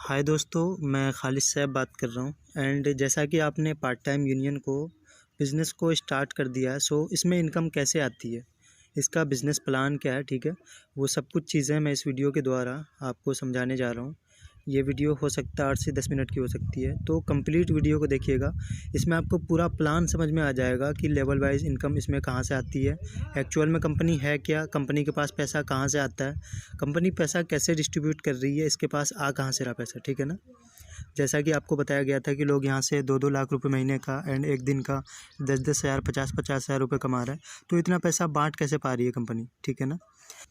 हाय दोस्तों, मैं खालिद साहब बात कर रहा हूँ। एंड जैसा कि आपने पार्ट टाइम यूनियन को बिज़नेस को स्टार्ट कर दिया है, सो इसमें इनकम कैसे आती है, इसका बिज़नेस प्लान क्या है, ठीक है, वो सब कुछ चीज़ें मैं इस वीडियो के द्वारा आपको समझाने जा रहा हूँ। ये वीडियो हो सकता है 8 से 10 मिनट की हो सकती है, तो कंप्लीट वीडियो को देखिएगा। इसमें आपको पूरा प्लान समझ में आ जाएगा कि लेवल वाइज इनकम इसमें कहाँ से आती है, एक्चुअल में कंपनी है क्या, कंपनी के पास पैसा कहाँ से आता है, कंपनी पैसा कैसे डिस्ट्रीब्यूट कर रही है, इसके पास आ कहाँ से रहा पैसा, ठीक है ना। जैसा कि आपको बताया गया था कि लोग यहाँ से 2-2 लाख रुपए महीने का एंड एक दिन का 10-10 हज़ार 50-50 हज़ार रुपये कमा रहे हैं, तो इतना पैसा बांट कैसे पा रही है कंपनी, ठीक है ना।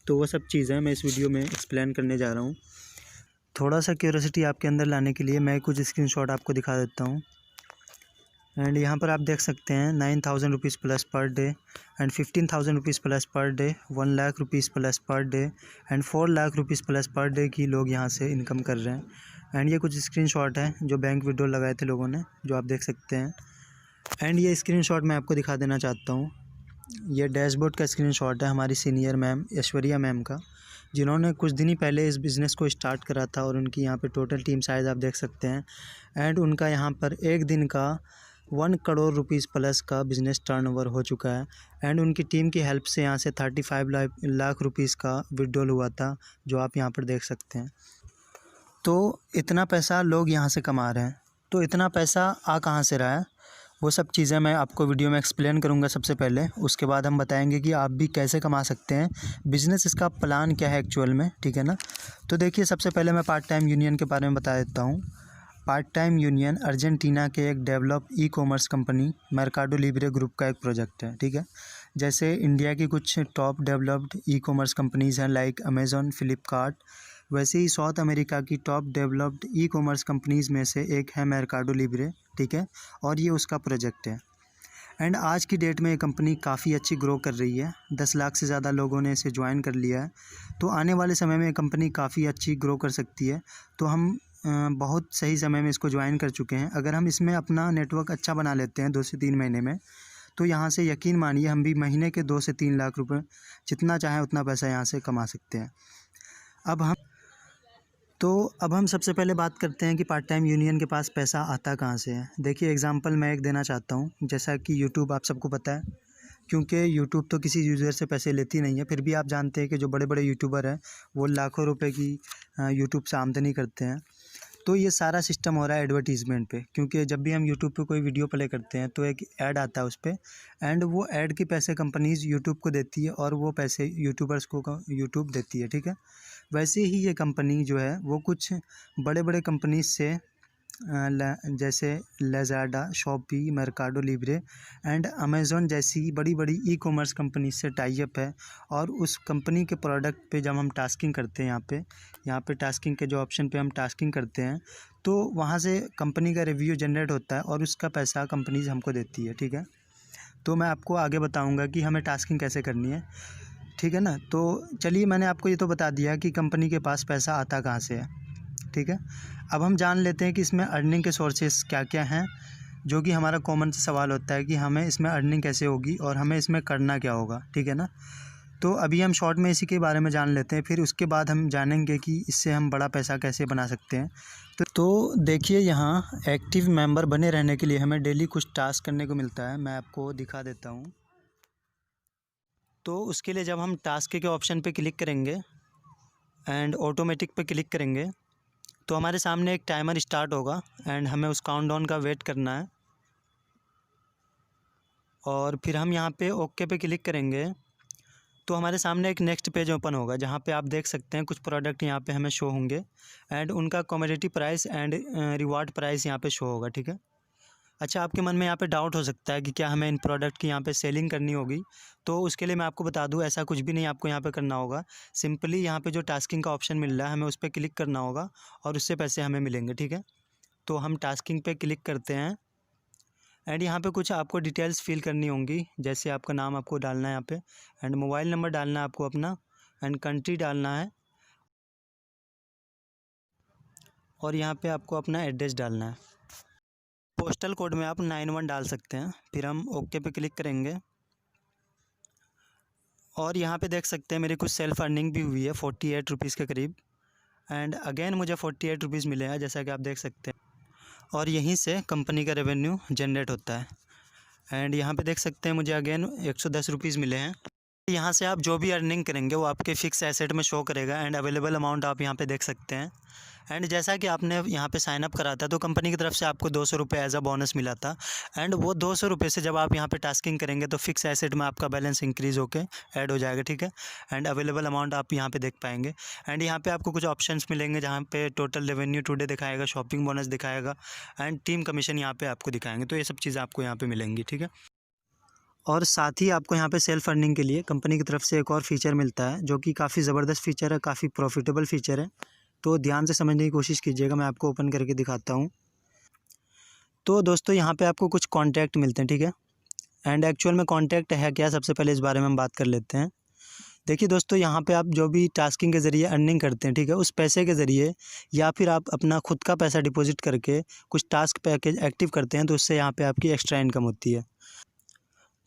तो वो सब चीज़ें मैं इस वीडियो में एक्सप्लेन करने जा रहा हूँ। थोड़ा सा क्यूरियोसिटी आपके अंदर लाने के लिए मैं कुछ स्क्रीनशॉट आपको दिखा देता हूँ। एंड यहाँ पर आप देख सकते हैं 9,000 rupees plus per day and 15,000 rupees plus per day, 1 lakh rupees plus per day and 4 lakh rupees plus per day की लोग यहाँ से इनकम कर रहे हैं। एंड ये कुछ स्क्रीनशॉट हैं जो बैंक विड्रॉल लगाए थे लोगों ने, जो आप देख सकते हैं। एंड ये स्क्रीनशॉट मैं आपको दिखा देना चाहता हूँ। ये डैशबोर्ड का स्क्रीनशॉट है हमारी सीनियर मैम ऐश्वर्या मैम का, जिन्होंने कुछ दिन ही पहले इस बिज़नेस को स्टार्ट करा था। और उनकी यहाँ पे टोटल टीम साइज़ आप देख सकते हैं। एंड उनका यहाँ पर एक दिन का 1 करोड़ रुपीज़ प्लस का बिज़नेस टर्नओवर हो चुका है। एंड उनकी टीम की हेल्प से यहाँ से 35 लाख रुपीज़ का विड्रॉल हुआ था, जो आप यहाँ पर देख सकते हैं। तो इतना पैसा लोग यहाँ से कमा रहे हैं, तो इतना पैसा आ कहाँ से रहा है, वो सब चीज़ें मैं आपको वीडियो में एक्सप्लेन करूँगा सबसे पहले। उसके बाद हम बताएंगे कि आप भी कैसे कमा सकते हैं, बिज़नेस इसका प्लान क्या है एक्चुअल में, ठीक है ना। तो देखिए, सबसे पहले मैं पार्ट टाइम यूनियन के बारे में बता देता हूँ। पार्ट टाइम यूनियन अर्जेंटीना के एक डेवलप ई commerce company Mercado Libre group का एक प्रोजेक्ट है, ठीक है। जैसे इंडिया की कुछ top developed e commerce companies हैं लाइक अमेज़ॉन, फ्लिपकार्ट, वैसे ही साउथ अमेरिका की top developed e commerce companies में से एक है मर्काडो लिब्रे, ठीक है। और ये उसका प्रोजेक्ट है। एंड आज की डेट में ये कंपनी काफ़ी अच्छी ग्रो कर रही है, 10 लाख से ज़्यादा लोगों ने इसे ज्वाइन कर लिया है। तो आने वाले समय में ये कंपनी काफ़ी अच्छी ग्रो कर सकती है। तो हम बहुत सही समय में इसको ज्वाइन कर चुके हैं। अगर हम इसमें अपना नेटवर्क अच्छा बना लेते हैं 2 से 3 महीने में, तो यहाँ से यकीन मानिए हम भी महीने के 2 से 3 लाख रुपए, जितना चाहें उतना पैसा यहाँ से कमा सकते हैं। अब हम सबसे पहले बात करते हैं कि पार्ट टाइम यूनियन के पास पैसा आता कहाँ से है। देखिए, एग्जांपल मैं एक देना चाहता हूँ। जैसा कि यूट्यूब आप सबको पता है, क्योंकि यूट्यूब तो किसी यूज़र से पैसे लेती नहीं है, फिर भी आप जानते हैं कि जो बड़े बड़े यूट्यूबर हैं वो लाखों रुपए की यूट्यूब से आमदनी करते हैं। तो ये सारा सिस्टम हो रहा है एडवर्टीज़मेंट पे, क्योंकि जब भी हम यूट्यूब पे कोई वीडियो प्ले करते हैं तो एक ऐड आता है उस पर, एंड वो ऐड के पैसे कंपनीज़ यूट्यूब को देती है और वो पैसे यूट्यूबर्स को यूट्यूब देती है, ठीक है। वैसे ही ये कंपनी जो है वो कुछ बड़े बड़े कंपनीज से जैसे Lazada, Shopee, Mercado Libre and Amazon जैसी बड़ी बड़ी ई कॉमर्स कंपनी से टाई अप है। और उस कंपनी के प्रोडक्ट पे जब हम टास्किंग करते हैं, यहाँ पे टास्किंग के जो ऑप्शन पे हम टास्किंग करते हैं, तो वहाँ से कंपनी का रिव्यू जनरेट होता है और उसका पैसा कंपनीज हमको देती है, ठीक है। तो मैं आपको आगे बताऊँगा कि हमें टास्किंग कैसे करनी है, ठीक है ना। तो चलिए, मैंने आपको ये तो बता दिया कि कंपनी के पास पैसा आता कहाँ से है, ठीक है। अब हम जान लेते हैं कि इसमें अर्निंग के सोर्सेस क्या क्या हैं, जो कि हमारा कॉमन सा सवाल होता है कि हमें इसमें अर्निंग कैसे होगी और हमें इसमें करना क्या होगा, ठीक है ना। तो अभी हम शॉर्ट में इसी के बारे में जान लेते हैं, फिर उसके बाद हम जानेंगे कि इससे हम बड़ा पैसा कैसे बना सकते हैं। तो देखिए, यहाँ एक्टिव मेंबर बने रहने के लिए हमें डेली कुछ टास्क करने को मिलता है। मैं आपको दिखा देता हूँ। तो उसके लिए जब हम टास्क के ऑप्शन पे क्लिक करेंगे एंड ऑटोमेटिक पे क्लिक करेंगे, तो हमारे सामने एक टाइमर स्टार्ट होगा एंड हमें उस काउंटडाउन का वेट करना है। और फिर हम यहाँ पे ओके पे क्लिक करेंगे, तो हमारे सामने एक नेक्स्ट पेज ओपन होगा, जहाँ पे आप देख सकते हैं कुछ प्रोडक्ट यहाँ पे हमें शो होंगे एंड उनका commodity price and reward price यहाँ पे शो होगा, ठीक है। अच्छा, आपके मन में यहाँ पे डाउट हो सकता है कि क्या हमें इन प्रोडक्ट की यहाँ पे सेलिंग करनी होगी। तो उसके लिए मैं आपको बता दूँ, ऐसा कुछ भी नहीं आपको यहाँ पे करना होगा। सिंपली यहाँ पे जो टास्किंग का ऑप्शन मिल रहा है, हमें उस पर क्लिक करना होगा और उससे पैसे हमें मिलेंगे, ठीक है। तो हम टास्किंग पे क्लिक करते हैं एंड यहाँ पे कुछ आपको डिटेल्स फिल करनी होंगी। जैसे आपका नाम आपको डालना है यहाँ पे, एंड मोबाइल नंबर डालना है आपको अपना, एंड कंट्री डालना है, और यहाँ पे आपको अपना एड्रेस डालना है। पोस्टल कोड में आप 91 डाल सकते हैं। फिर हम ओके पे क्लिक करेंगे और यहाँ पे देख सकते हैं मेरी कुछ सेल्फ अर्निंग भी हुई है 48 रुपीज़ के करीब। एंड अगेन मुझे 48 रुपीज़ मिले हैं, जैसा कि आप देख सकते हैं। और यहीं से कंपनी का रेवेन्यू जनरेट होता है। एंड यहाँ पे देख सकते हैं मुझे अगेन 110 रुपीज़ मिले हैं। यहाँ से आप जो भी अर्निंग करेंगे वो आपके फ़िक्स एसेट में शो करेगा। एंड अवेलेबल अमाउंट आप यहाँ पे देख सकते हैं। एंड जैसा कि आपने यहाँ पे साइन अप करा था तो कंपनी की तरफ से आपको 200 रुपये एज अ बोनस मिला था। एंड वो 200 रुपये से जब आप यहाँ पे टास्किंग करेंगे तो फिक्स एसेट में आपका बैलेंस इंक्रीज़ होकर ऐड हो जाएगा, ठीक है। एंड अवेलेबल अमाउंट आप यहाँ पे देख पाएंगे। एंड यहाँ पे आपको कुछ ऑप्शंस मिलेंगे जहाँ पे टोटल रेवेन्यू टुडे दिखाएगा, शॉपिंग बोनस दिखाएगा एंड टीम कमीशन यहाँ पे आपको दिखाएंगे। तो ये सब चीज़ें आपको यहाँ पे मिलेंगी, ठीक है। और साथ ही आपको यहाँ पे सेल्फ अर्निंग के लिए कंपनी की तरफ से एक और फीचर मिलता है जो कि काफ़ी ज़बरदस्त फीचर है, काफ़ी प्रॉफिटेबल फीचर है। तो ध्यान से समझने की कोशिश कीजिएगा, मैं आपको ओपन करके दिखाता हूँ। तो दोस्तों यहाँ पे आपको कुछ कॉन्टैक्ट मिलते हैं, ठीक है। एंड एक्चुअल में कॉन्टैक्ट है क्या, सबसे पहले इस बारे में हम बात कर लेते हैं। देखिए दोस्तों, यहाँ पे आप जो भी टास्किंग के ज़रिए अर्निंग करते हैं, ठीक है, उस पैसे के ज़रिए या फिर आप अपना खुद का पैसा डिपॉजिट करके कुछ टास्क पैकेज एक्टिव करते हैं तो उससे यहाँ पे आपकी एक्स्ट्रा इनकम होती है।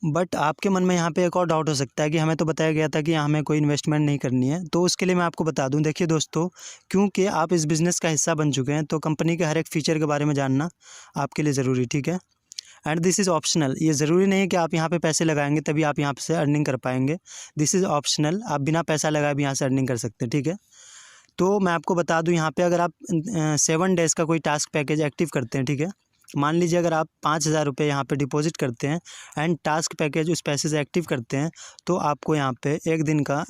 बट आपके मन में यहाँ पे एक और डाउट हो सकता है कि हमें तो बताया गया था कि हमें कोई इन्वेस्टमेंट नहीं करनी है। तो उसके लिए मैं आपको बता दूं, देखिए दोस्तों, क्योंकि आप इस बिज़नेस का हिस्सा बन चुके हैं तो कंपनी के हर एक फ़ीचर के बारे में जानना आपके लिए ज़रूरी, ठीक है। And this is optional. ये ज़रूरी नहीं है कि आप यहाँ पे पैसे लगाएंगे तभी आप यहाँ से अर्निंग कर पाएंगे। दिस इज़ ऑप्शनल, आप बिना पैसा लगाए भी यहाँ से अर्निंग कर सकते हैं, ठीक है। तो मैं आपको बता दूँ, यहाँ पर अगर आप 7 डेज़ का कोई टास्क पैकेज एक्टिव करते हैं, ठीक है, मान लीजिए अगर आप 5,000 रुपये यहाँ पे डिपॉजिट करते हैं एंड टास्क पैकेज उस पैसे से एक्टिव करते हैं तो आपको यहाँ पे एक दिन का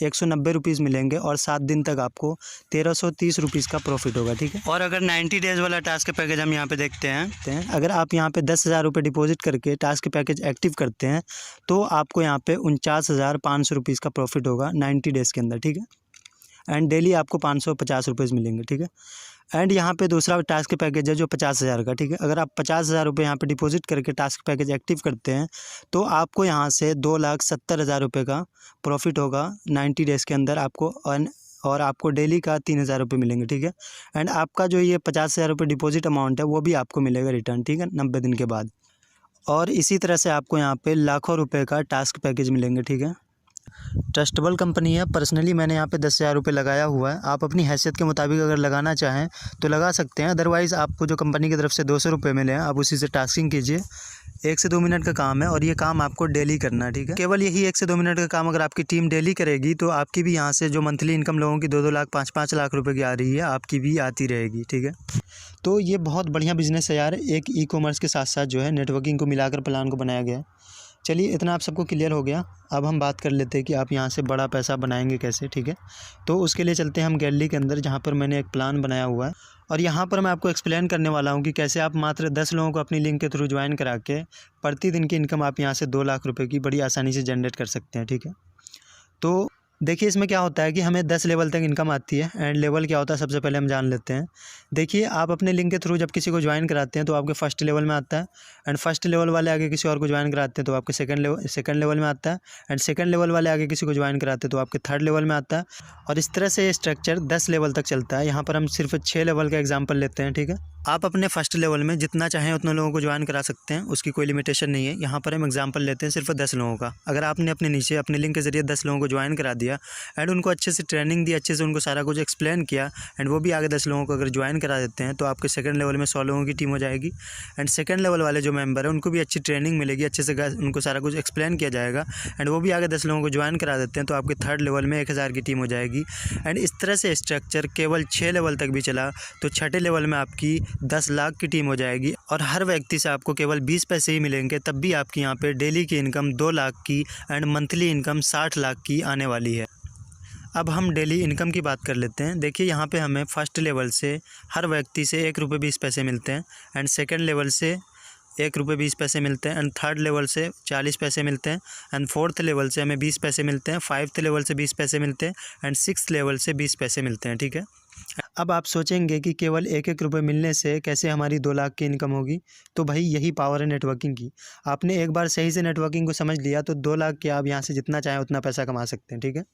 190 रुपीज़ मिलेंगे और 7 दिन तक आपको 1330 रुपीज़ का प्रॉफिट होगा, ठीक है। और अगर 90 डेज़ वाला टास्क पैकेज हम यहाँ पे देखते हैं, अगर आप यहाँ पे 10,000 रुपये डिपॉजिट करके टास्क पैकेज एक्टिव करते हैं तो आपको यहाँ पे 49,500 रुपीज़ का प्रॉफिट होगा 90 डेज़ के अंदर, ठीक है। एंड डेली आपको 550 रुपये मिलेंगे, ठीक है। एंड यहाँ पे दूसरा टास्क पैकेज है जो 50,000 का, ठीक है। अगर आप 50,000 रुपये यहाँ पे डिपॉजिट करके टास्क पैकेज एक्टिव करते हैं तो आपको यहाँ से 2,70,000 रुपये का प्रॉफिट होगा 90 डेज़ के अंदर आपको। और आपको डेली का 3,000 रुपये मिलेंगे, ठीक है। एंड आपका जो ये 50,000 रुपये डिपॉजिट अमाउंट है वो भी आपको मिलेगा रिटर्न, ठीक है, 90 दिन के बाद। और इसी तरह से आपको यहाँ पर लाखों रुपये का टास्क पैकेज मिलेंगे, ठीक है। ट्रस्टेबल कंपनी है। पर्सनली मैंने यहाँ पे 10,000 रुपये लगाया हुआ है। आप अपनी हैसियत के मुताबिक अगर लगाना चाहें तो लगा सकते हैं, अदरवाइज़ आपको जो कंपनी की तरफ से 200 रुपये मिले हैं आप उसी से टास्किंग कीजिए। 1 से 2 मिनट का काम है और ये काम आपको डेली करना है, ठीक है। केवल यही 1 से 2 मिनट का काम अगर आपकी टीम डेली करेगी तो आपकी भी यहाँ से जो मंथली इनकम लोगों की 2-2 लाख 5-5 लाख रुपये की आ रही है आपकी भी आती रहेगी, ठीक है। तो ये बहुत बढ़िया बिजनेस है यार। एक ई-कॉमर्स के साथ साथ जो है नेटवर्किंग को मिलाकर प्लान को बनाया गया है। चलिए, इतना आप सबको क्लियर हो गया। अब हम बात कर लेते हैं कि आप यहाँ से बड़ा पैसा बनाएंगे कैसे, ठीक है। तो उसके लिए चलते हैं हम गैलरी के अंदर जहाँ पर मैंने एक प्लान बनाया हुआ है और यहाँ पर मैं आपको एक्सप्लेन करने वाला हूँ कि कैसे आप मात्र 10 लोगों को अपनी लिंक के थ्रू ज्वाइन करा के प्रतिदिन की इनकम आप यहाँ से 2 लाख रुपये की बड़ी आसानी से जनरेट कर सकते हैं, ठीक है। तो देखिए इसमें क्या होता है कि हमें 10 लेवल तक इनकम आती है। एंड लेवल क्या होता है सबसे पहले हम जान लेते हैं। देखिए, आप अपने लिंक के थ्रू जब किसी को ज्वाइन कराते हैं तो आपके फर्स्ट लेवल में आता है। एंड फर्स्ट लेवल वाले आगे किसी और को ज्वाइन कराते हैं तो आपके सेकंड लेवल में आता है। एंड सेकंड लेवल वाले आगे किसी को ज्वाइन कराते हैं तो आपके थर्ड लेवल में आता है। और इस तरह से ये स्ट्रक्चर 10 लेवल तक चलता है। यहाँ पर हम सिर्फ 6 लेवल का एग्जाम्पल लेते हैं, ठीक है। आप अपने फर्स्ट लेवल में जितना चाहें उतने लोगों को ज्वाइन करा सकते हैं, उसकी कोई लिमिटेशन नहीं है। यहाँ पर हम एग्जांपल लेते हैं सिर्फ 10 लोगों का। अगर आपने अपने नीचे अपने लिंक के ज़रिए 10 लोगों को ज्वाइन करा दिया एंड उनको अच्छे से ट्रेनिंग दी, अच्छे से उनको सारा कुछ एक्सप्लेन किया एंड वो भी आगे 10 लोगों को अगर ज्वाइन करा देते हैं तो आपके सेकंड लेवल में 100 लोगों की टीम हो जाएगी। एंड सेकंड लेवल वाले जो मेंबर हैं उनको भी अच्छी ट्रेनिंग मिलेगी, अच्छे से उनको सारा कुछ एक्सप्लेन किया जाएगा एंड वो भी आगे 10 लोगों को ज्वाइन करा देते हैं तो आपके थर्ड लेवल में 1,000 की टीम हो जाएगी। एंड इस तरह से स्ट्रक्चर केवल 6 लेवल तक भी चला तो छठे लेवल में आपकी 10 लाख की टीम हो जाएगी और हर व्यक्ति से आपको केवल 20 पैसे ही मिलेंगे। तब भी आपकी यहाँ पे डेली की इनकम 2 लाख की एंड मंथली इनकम 60 लाख की आने वाली है। अब हम डेली इनकम की बात कर लेते हैं। देखिए, यहाँ पे हमें फर्स्ट लेवल से हर व्यक्ति से 1 रुपये 20 पैसे मिलते हैं एंड सेकेंड लेवल से 1 रुपये 20 पैसे मिलते हैं एंड थर्ड लेवल से 40 पैसे मिलते हैं एंड फोर्थ लेवल से हमें 20 पैसे मिलते हैं, 5th लेवल से 20 पैसे मिलते हैं एंड 6th लेवल से 20 पैसे मिलते हैं, ठीक है। अब आप सोचेंगे कि केवल 1-1 रुपये मिलने से कैसे हमारी 2 लाख की इनकम होगी। तो भाई यही पावर है नेटवर्किंग की। आपने एक बार सही से नेटवर्किंग को समझ लिया तो 2 लाख के आप यहाँ से जितना चाहें उतना पैसा कमा सकते हैं, ठीक है।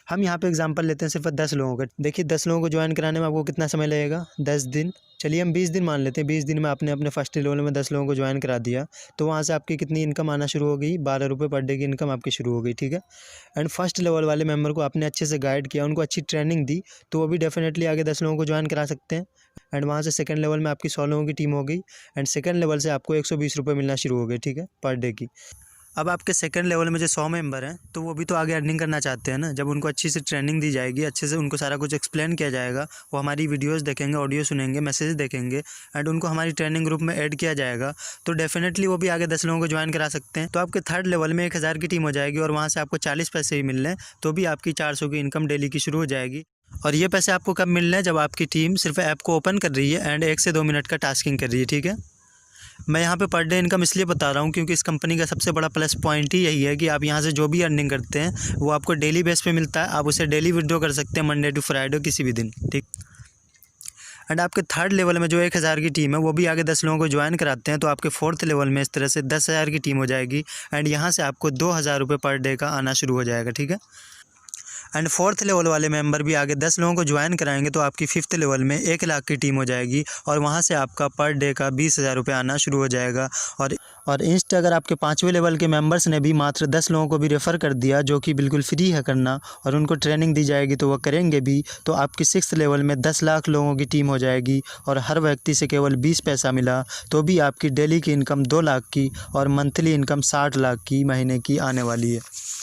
हम यहाँ पे एग्जांपल लेते हैं सिर्फ 10 लोगों का। देखिए 10 लोगों को ज्वाइन कराने में आपको कितना समय लगेगा, 10 दिन। चलिए हम 20 दिन मान लेते हैं। 20 दिन में आपने अपने फर्स्ट लेवल में 10 लोगों को ज्वाइन करा दिया, तो वहाँ से आपकी कितनी इनकम आना शुरू हो गई, 12 रुपये पर डे की इनकम आपकी शुरू हो गई, ठीक है। एंड फर्स्ट लेवल वाले मेंबर को आपने अच्छे से गाइड किया, उनको अच्छी ट्रेनिंग दी, तो वो भी डेफिनेटली आगे 10 लोगों को ज्वाइन करा सकते हैं। एंड वहाँ से सेकंड लेवल में आपकी 100 लोगों की टीम हो गई। एंड सेकंड लेवल से आपको 120 रुपये मिलना शुरू हो गए, ठीक है, पर डे की। अब आपके सेकंड लेवल में जो 100 मेंबर हैं, तो वो भी तो आगे अर्निंग करना चाहते हैं ना। जब उनको अच्छी से ट्रेनिंग दी जाएगी, अच्छे से उनको सारा कुछ एक्सप्लेन किया जाएगा, वो हमारी वीडियोस देखेंगे, ऑडियो सुनेंगे, मैसेज देखेंगे, एंड उनको हमारी ट्रेनिंग ग्रुप में ऐड किया जाएगा, तो डेफिनेटली वो भी आगे 10 लोगों को ज्वाइन करा सकते हैं। तो आपके थर्ड लेवल में 1000 की टीम हो जाएगी और वहाँ से आपको 40 पैसे ही मिल रहे हैं, तो भी आपकी 400 की इनकम डेली की शुरू हो जाएगी। और ये पैसे आपको कब मिल रहे हैं, जब आपकी टीम सिर्फ ऐप को ओपन कर रही है एंड 1 से 2 मिनट का टास्किंग कर रही है, ठीक है। मैं यहाँ पे पर डे इनकम इसलिए बता रहा हूँ क्योंकि इस कंपनी का सबसे बड़ा प्लस पॉइंट ही यही है कि आप यहाँ से जो भी अर्निंग करते हैं वो आपको डेली बेस पे मिलता है। आप उसे डेली विड्रॉ कर सकते हैं, मंडे टू फ्राइडे किसी भी दिन, ठीक। एंड आपके थर्ड लेवल में जो 1000 की टीम है वो भी आगे 10 लोगों को ज्वाइन कराते हैं, तो आपके फोर्थ लेवल में इस तरह से 10,000 की टीम हो जाएगी। एंड यहाँ से आपको 2000 रुपये पर डे का आना शुरू हो जाएगा, ठीक है। एंड फोर्थ लेवल वाले मेंबर भी आगे 10 लोगों को ज्वाइन कराएंगे, तो आपकी फिफ्थ लेवल में 1 लाख की टीम हो जाएगी और वहाँ से आपका पर डे का 20,000 रुपये आना शुरू हो जाएगा। और इंस्ट अगर आपके 5वें लेवल के मेंबर्स ने भी मात्र 10 लोगों को भी रेफ़र कर दिया, जो कि बिल्कुल फ्री है करना, और उनको ट्रेनिंग दी जाएगी तो वो करेंगे भी, तो आपकी 6th लेवल में 10 लाख लोगों की टीम हो जाएगी और हर व्यक्ति से केवल 20 पैसा मिला, तो भी आपकी डेली की इनकम 2 लाख की और मंथली इनकम 60 लाख की महीने की आने वाली है।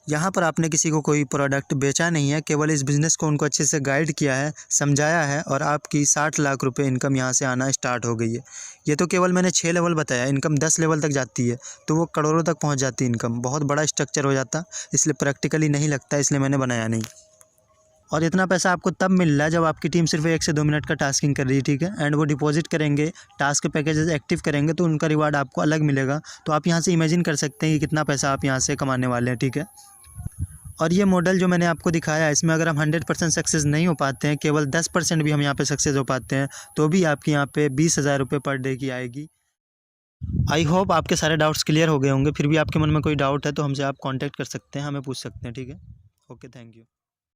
यहाँ पर आपने किसी को कोई प्रोडक्ट बेचा नहीं है, केवल इस बिज़नेस को उनको अच्छे से गाइड किया है, समझाया है, और आपकी 60 लाख रुपए इनकम यहाँ से आना स्टार्ट हो गई है। ये तो केवल मैंने 6 लेवल बताया, इनकम 10 लेवल तक जाती है तो वो करोड़ों तक पहुँच जाती है इनकम। बहुत बड़ा स्ट्रक्चर हो जाता, इसलिए प्रैक्टिकली नहीं लगता, इसलिए मैंने बनाया नहीं। और इतना पैसा आपको तब मिल रहा है जब आपकी टीम सिर्फ 1 से 2 मिनट का टास्किंग कर रही है, ठीक है। एंड वो डिपॉजिट करेंगे, टास्क पैकेजेस एक्टिव करेंगे, तो उनका रिवार्ड आपको अलग मिलेगा। तो आप यहाँ से इमेजिन कर सकते हैं कि कितना पैसा आप यहाँ से कमाने वाले हैं, ठीक है। और ये मॉडल जो मैंने आपको दिखाया है, इसमें अगर हम 100% सक्सेस नहीं हो पाते हैं, केवल 10% भी हम यहाँ पे सक्सेस हो पाते हैं, तो भी आपकी यहाँ पे 20,000 रुपये पर डे की आएगी। आई होप आपके सारे डाउट्स क्लियर हो गए होंगे। फिर भी आपके मन में कोई डाउट है तो हमसे आप कांटेक्ट कर सकते हैं, हमें पूछ सकते हैं, ठीक है। Okay, thank you.